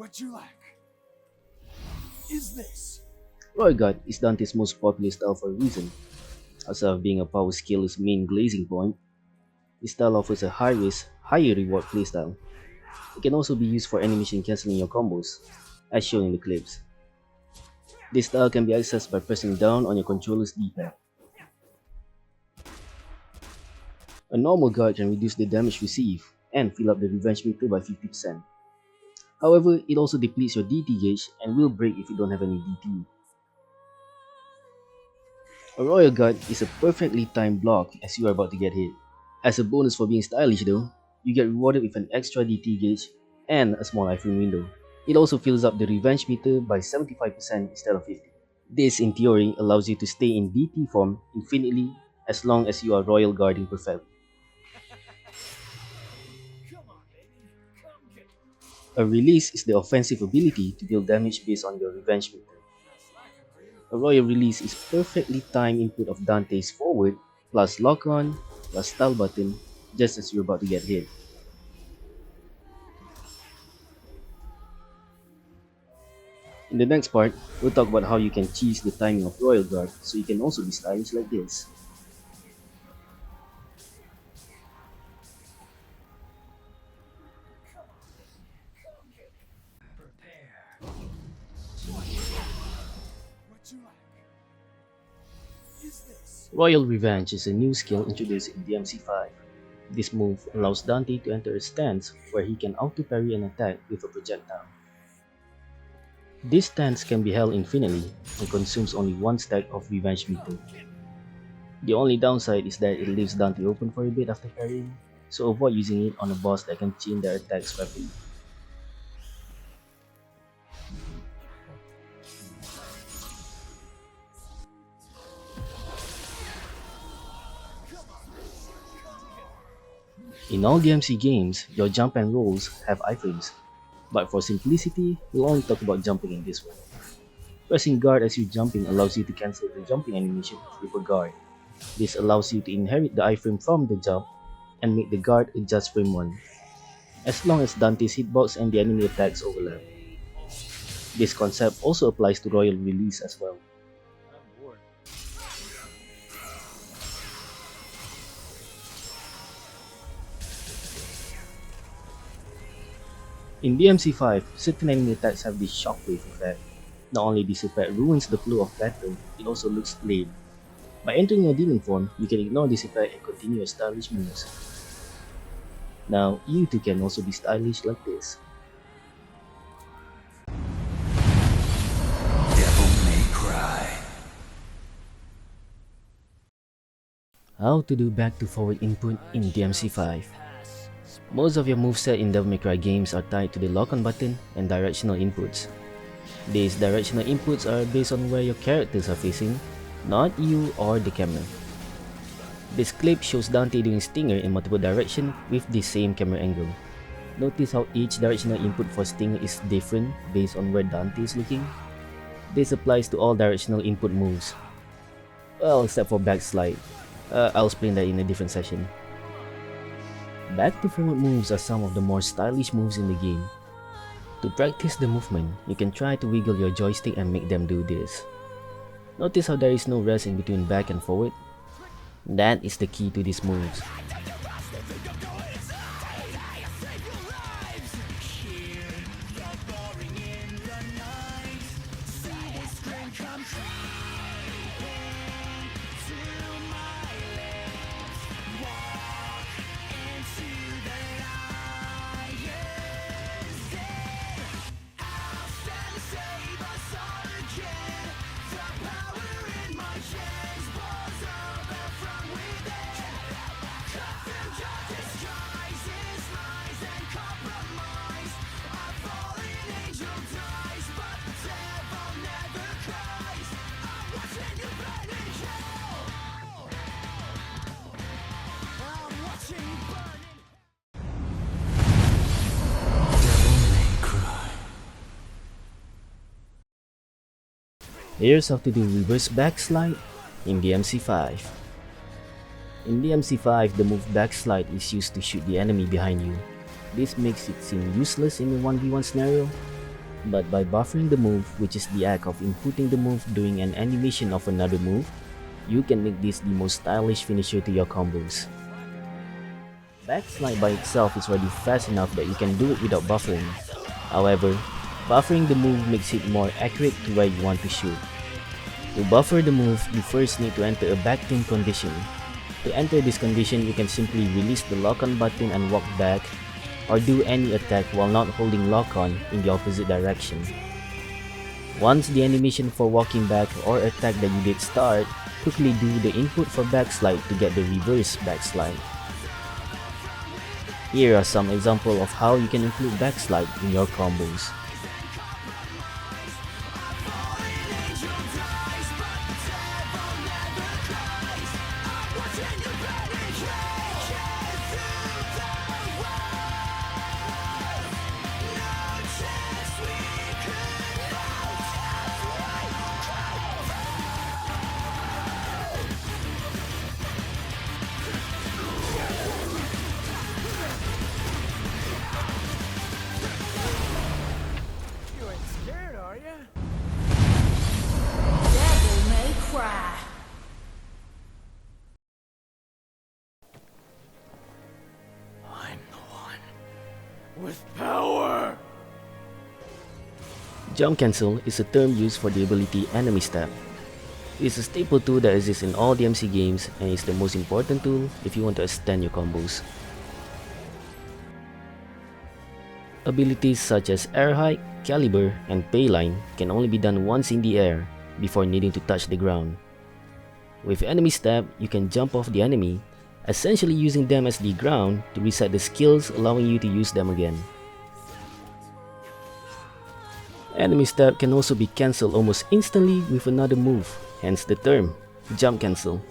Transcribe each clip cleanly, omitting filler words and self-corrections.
What you lack is this. Royal Guard is Dante's most popular style for a reason. Outside of being a power skill's main glazing point, this style offers a high risk, higher reward playstyle. It can also be used for animation cancelling your combos, as shown in the clips. This style can be accessed by pressing down on your controller's D-pad. A normal guard can reduce the damage received and fill up the revenge meter by 50%. However, it also depletes your DT gauge and will break if you don't have any DT. A Royal Guard is a perfectly timed block as you are about to get hit. As a bonus for being stylish though, you get rewarded with an extra DT gauge and a small iframe window. It also fills up the revenge meter by 75% instead of 50%. This in theory allows you to stay in DT form infinitely as long as you are Royal Guarding perfectly. A release is the offensive ability to deal damage based on your revenge meter. A royal release is perfectly timed input of Dante's forward plus lock on plus style button just as you're about to get hit. In the next part, we'll talk about how you can cheese the timing of Royal Guard so you can also be stylish like this. Royal Revenge is a new skill introduced in DMC5. This move allows Dante to enter a stance where he can auto-parry an attack with a projectile. This stance can be held infinitely and consumes only one stack of revenge meter. The only downside is that it leaves Dante open for a bit after parrying, so avoid using it on a boss that can chain their attacks rapidly. In all DMC games, your jump and rolls have iframes, but for simplicity, we'll only talk about jumping in this one. Pressing guard as you're jumping allows you to cancel the jumping animation with a guard. This allows you to inherit the iframe from the jump and make the guard adjust frame 1, as long as Dante's hitbox and the enemy attacks overlap. This concept also applies to Royal Release as well. In DMC5, certain enemy attacks have this shockwave effect. Not only this effect ruins the flow of battle, it also looks lame. By entering your demon form, you can ignore this effect and continue your stylish moves. Now, you too can also be stylish like this. Devil May Cry. How to do back to forward input in DMC5. Most of your moveset in Devil May Cry games are tied to the lock-on button and directional inputs. These directional inputs are based on where your characters are facing, not you or the camera. This clip shows Dante doing Stinger in multiple directions with the same camera angle. Notice how each directional input for Stinger is different based on where Dante is looking. This applies to all directional input moves. Well, except for Backslide. I'll explain that in a different session. Back to forward moves are some of the more stylish moves in the game. To practice the movement, you can try to wiggle your joystick and make them do this. Notice how there is no rest in between back and forward? That is the key to these moves. Here's how to do Reverse Backslide in DMC5. In DMC5, the move Backslide is used to shoot the enemy behind you. This makes it seem useless in a 1v1 scenario, but by buffering the move, which is the act of inputting the move during an animation of another move, you can make this the most stylish finisher to your combos. Backslide by itself is already fast enough that you can do it without buffering. However, buffering the move makes it more accurate to where you want to shoot. To buffer the move, you first need to enter a backpin condition. To enter this condition, you can simply release the lock-on button and walk back, or do any attack while not holding lock-on in the opposite direction. Once the animation for walking back or attack that you did start, quickly do the input for backslide to get the reverse backslide. Here are some examples of how you can include backslide in your combos. With power! Jump cancel is a term used for the ability enemy stab. It is a staple tool that exists in all DMC games and is the most important tool if you want to extend your combos. Abilities such as air hike, caliber, and payline can only be done once in the air before needing to touch the ground. With enemy stab, you can jump off the enemy, essentially using them as the ground to reset the skills, allowing you to use them again. Enemy stab can also be cancelled almost instantly with another move, hence the term jump cancel.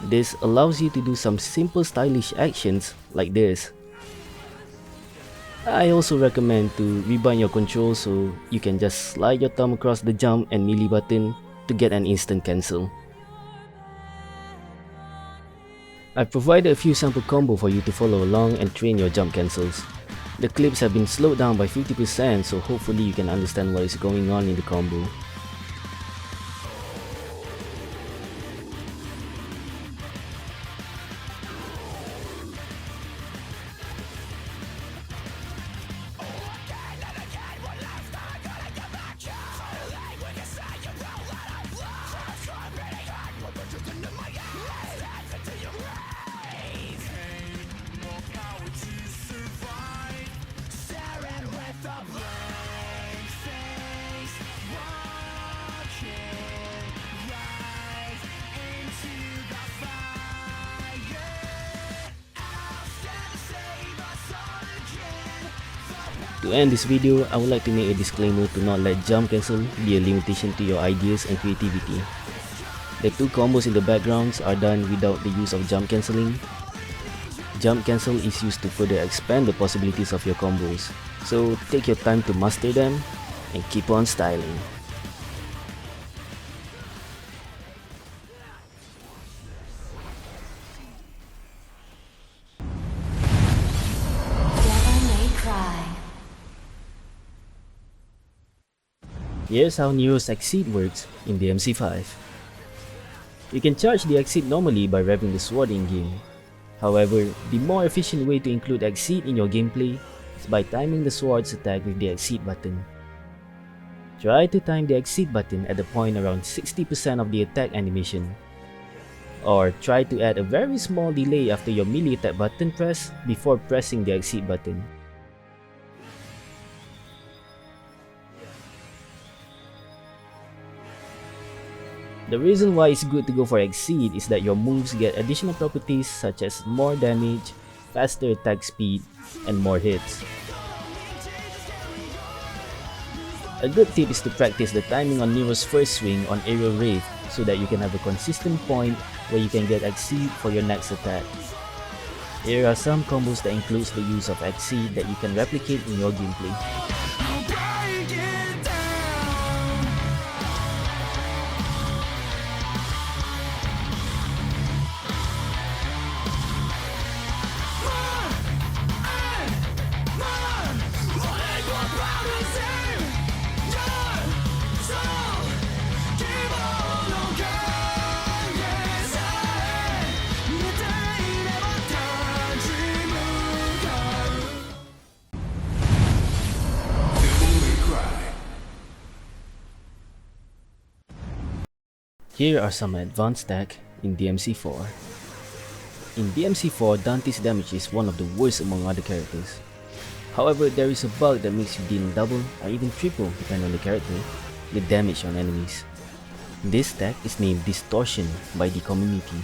This allows you to do some simple stylish actions like this. I also recommend to rebind your control so you can just slide your thumb across the jump and melee button to get an instant cancel. I've provided a few sample combo for you to follow along and train your jump cancels. The clips have been slowed down by 50%, so hopefully you can understand what is going on in the combo. To end this video, I would like to make a disclaimer to not let jump cancel be a limitation to your ideas and creativity. The two combos in the backgrounds are done without the use of jump cancelling. Jump cancel is used to further expand the possibilities of your combos, so take your time to master them and keep on styling. Here's how Nero's exceed works in the MC5. You can charge the exceed normally by revving the sword in-game. However, the more efficient way to include exceed in your gameplay is by timing the sword's attack with the exceed button. Try to time the exceed button at the point around 60% of the attack animation. Or try to add a very small delay after your melee attack button press before pressing the exceed button. The reason why it's good to go for exceed is that your moves get additional properties such as more damage, faster attack speed, and more hits. A good tip is to practice the timing on Nero's first swing on aerial rave so that you can have a consistent point where you can get exceed for your next attack. Here are some combos that includes the use of exceed that you can replicate in your gameplay. Here are some advanced tech in DMC4. In DMC4, Dante's damage is one of the worst among other characters. However, there is a bug that makes you deal double or even triple, depending on the character, the damage on enemies. This tech is named Distortion by the community.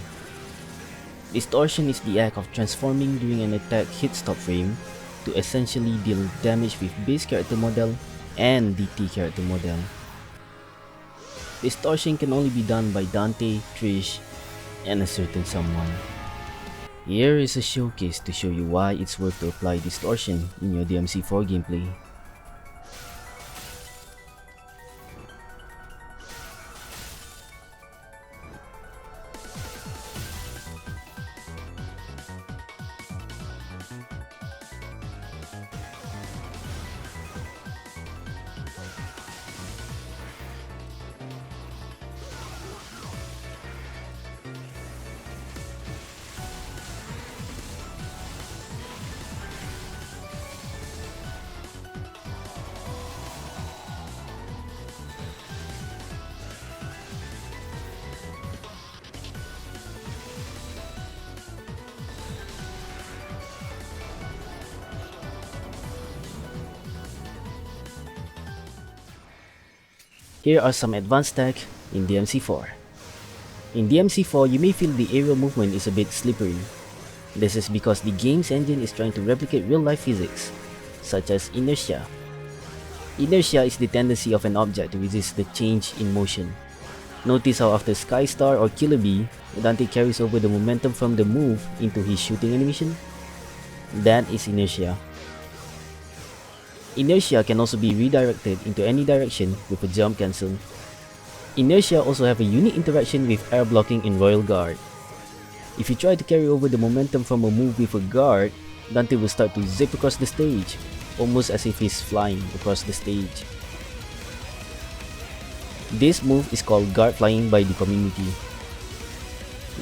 Distortion is the act of transforming during an attack hit stop frame to essentially deal damage with base character model and DT character model. Distortion can only be done by Dante, Trish, and a certain someone. Here is a showcase to show you why it's worth to apply Distortion in your DMC4 gameplay. Here are some advanced tech in DMC4. In DMC4, you may feel the aerial movement is a bit slippery. This is because the game's engine is trying to replicate real-life physics, such as inertia. Inertia is the tendency of an object to resist the change in motion. Notice how after Sky Star or Killer Bee, Dante carries over the momentum from the move into his shooting animation? That is inertia. Inertia can also be redirected into any direction with a jump cancel. Inertia also have a unique interaction with air blocking in Royal Guard. If you try to carry over the momentum from a move with a guard, Dante will start to zip across the stage, almost as if he's flying across the stage. This move is called guard flying by the community.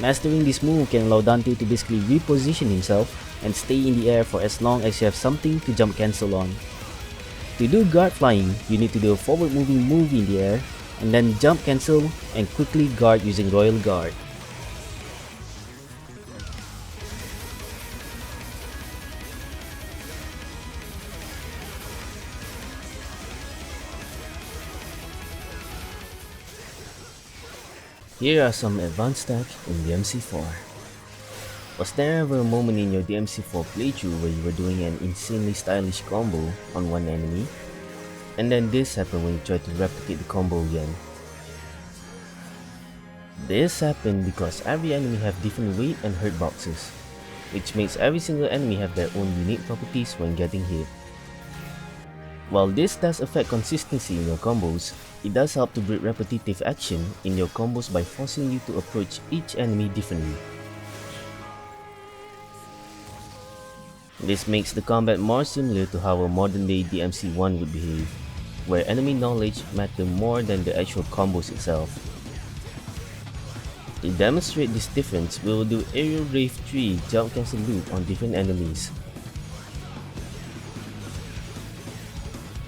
Mastering this move can allow Dante to basically reposition himself and stay in the air for as long as you have something to jump cancel on. To do guard flying, you need to do a forward moving move in the air, and then jump cancel and quickly guard using Royal Guard. Here are some advanced tech in DMC4. Was there ever a moment in your DMC4 playthrough where you were doing an insanely stylish combo on one enemy, and then this happened when you tried to replicate the combo again? This happened because every enemy have different weight and hurt boxes, which makes every single enemy have their own unique properties when getting hit. While this does affect consistency in your combos, it does help to break repetitive action in your combos by forcing you to approach each enemy differently. This makes the combat more similar to how a modern day DMC1 would behave, where enemy knowledge matters more than the actual combos itself. To demonstrate this difference, we will do Aerial Rave 3 jump cancel loop on different enemies.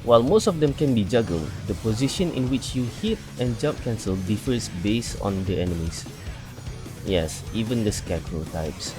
While most of them can be juggled, the position in which you hit and jump cancel differs based on the enemies. Yes, even the Scarecrow types.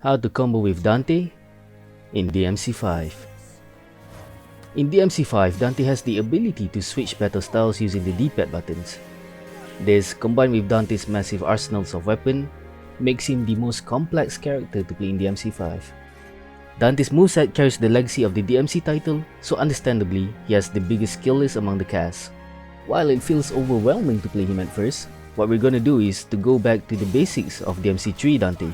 How to combo with Dante in DMC5. In DMC5, Dante has the ability to switch battle styles using the D-pad buttons. This, combined with Dante's massive arsenals of weapons, makes him the most complex character to play in DMC5. Dante's moveset carries the legacy of the DMC title, so understandably, he has the biggest skill list among the cast. While it feels overwhelming to play him at first, what we're gonna do is to go back to the basics of DMC3 Dante.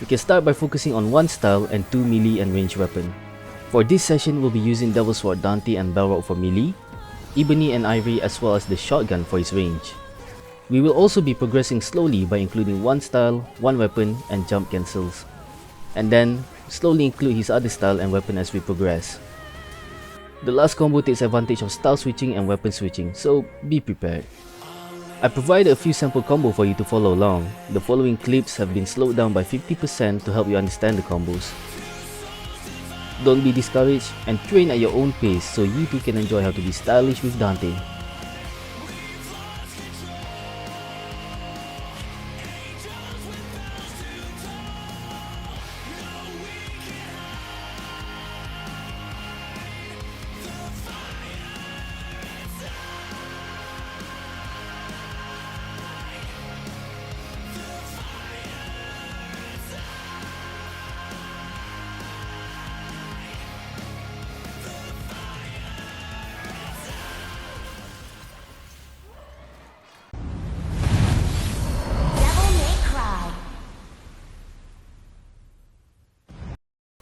You can start by focusing on one style and 2 melee and range weapon. For this session, we'll be using Double Sword Dante and Belrock for melee, Ebony and Ivory as well as the shotgun for his range. We will also be progressing slowly by including one style, one weapon, and jump cancels. And then, slowly include his other style and weapon as we progress. The last combo takes advantage of style switching and weapon switching, so be prepared. I provided a few sample combo for you to follow along. The following clips have been slowed down by 50% to help you understand the combos. Don't be discouraged and train at your own pace so you too can enjoy how to be stylish with Dante.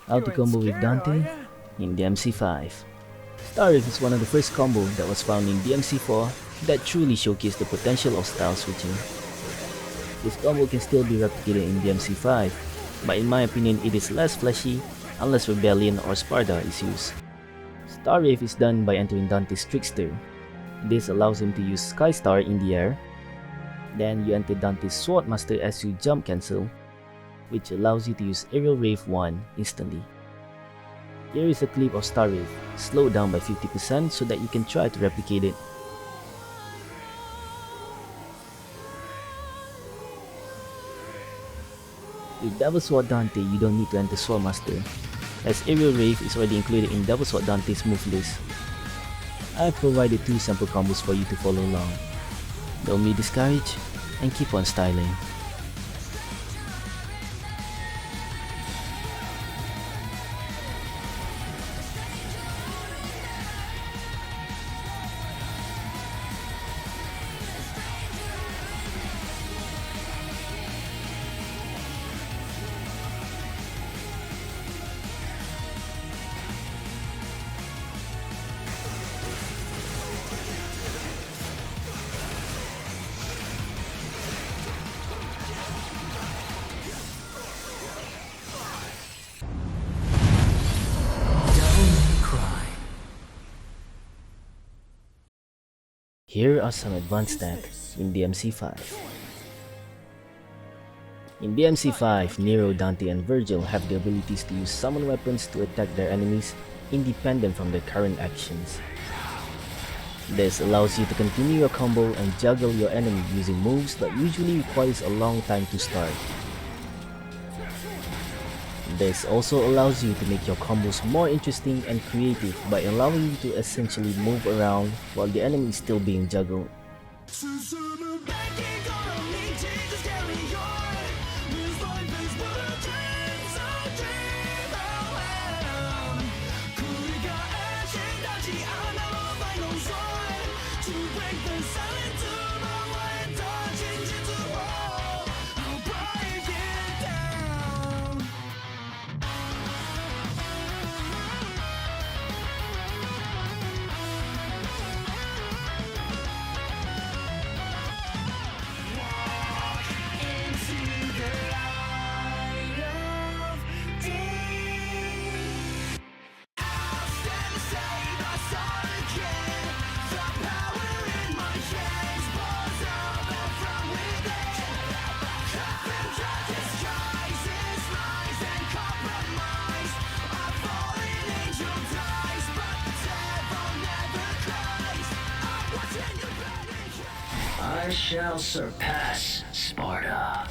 How to combo with Dante in DMC5. StarRave is one of the first combo that was found in DMC4 that truly showcased the potential of style switching. This combo can still be replicated in DMC5, but in my opinion it is less flashy unless Rebellion or Sparda is used. StarRave is done by entering Dante's Trickster. This allows him to use Skystar in the air. Then you enter Dante's Swordmaster as you jump cancel, which allows you to use Aerial Rave 1 instantly. Here is a clip of StarRave, slowed down by 50% so that you can try to replicate it. With Double Sword Dante, you don't need to enter Swordmaster, as Aerial Rave is already included in Double Sword Dante's move list. I have provided 2 sample combos for you to follow along. Don't be discouraged and keep on styling. Here are some advanced stats in DMC5. In DMC5, Nero, Dante, and Virgil have the abilities to use summon weapons to attack their enemies independent from their current actions. This allows you to continue your combo and juggle your enemy using moves that usually requires a long time to start. This also allows you to make your combos more interesting and creative by allowing you to essentially move around while the enemy is still being juggled. I shall surpass Sparda.